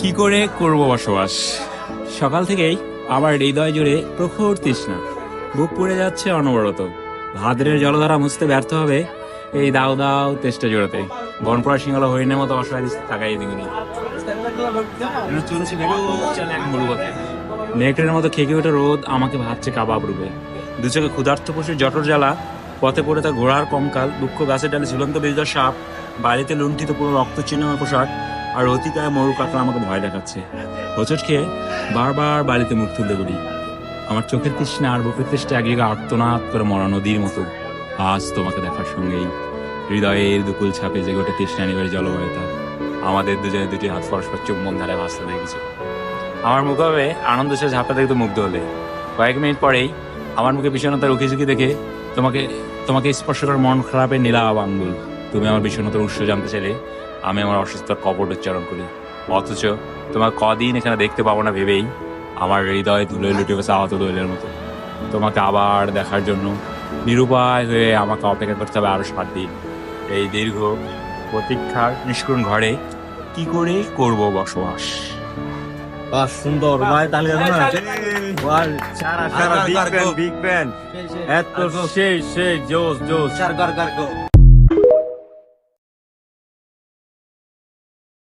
কি করে করব বসবাস? সকাল থেকেই আমার হৃদয় জুড়ে প্রখর তৃষ্ণা, বুক পুড়ে যাচ্ছে অনবরত। ভাদ্রের জলধারা মুছতে ব্যর্থ হবে এই দাও দাও তেষ্টা জোড়াতে। বনপড়া সিংহলা হরিণের মতো অসহায় তাকাই দিগুনি চলেছি এক মরুপথে। নেকড়ের মতো খেকে ওঠে রোদ আমাকে ভাবছে কাবাব রূপে। দু চোখে ক্ষুধার্ত পশুর জটর জ্বালা, পথে পড়ে তার ঘোড়ার কঙ্কাল, দুঃখ গাছের ডালে ঝুলন্ত বেজদার সাপ, বাড়িতে লুণ্ঠিত পুরো রক্ত চিহ্নময় পোশাক, আর অতিকায় মরু কাকড়া আমাকে ভয় দেখাচ্ছে। হোঁচট খেয়ে বারবার বাড়িতে মুখ তুলতে বলি। আমার চোখের তৃষ্ণা আর বুকের তৃষ্ণা এক জায়গায় আর্তনাদ করে মরা নদীর মতো। আজ তোমাকে দেখার সঙ্গেই হৃদয়ের দুকুল ছাপে যে গোটে তৃষ্ণা নিবের জলবায়ুতা আমাদের দুজনে দুটি হাত পরস্পর চুম্বন ধারে ভাসতে দেখেছে। আমার মুখে আনন্দ সে ঝাপটা দেখতে মুগ্ধ হলে। কয়েক মিনিট পরেই আমার মুখে বিষণ্ণতার উকি ঝুঁকি দেখে তোমাকে স্পর্শ করার মন খারাপের নীলাভ আঙ্গুল। তুমি আমার বিষণ্ণতার উৎস জানতে চাইলে আমি আমার অসুস্থতার কপট উচ্চারণ করি। অথচ তোমার কদিন এখানে দেখতে পাবো না ভেবেই আমার হৃদয় তুলে লুটে গেছে আহত দৈলের মতো। তোমাকে আবার দেখার জন্য নিরুপায় হয়ে আমাকে অপেক্ষা করতে হবে আরো 7 দিন। এই দীর্ঘ প্রতীক্ষার নিষ্করুণ ঘরে কি করে করব বসবাস? বাহ, সুন্দর ভাই। তাহলে সারা বিগ ব্যান এত সেই জোস জোস।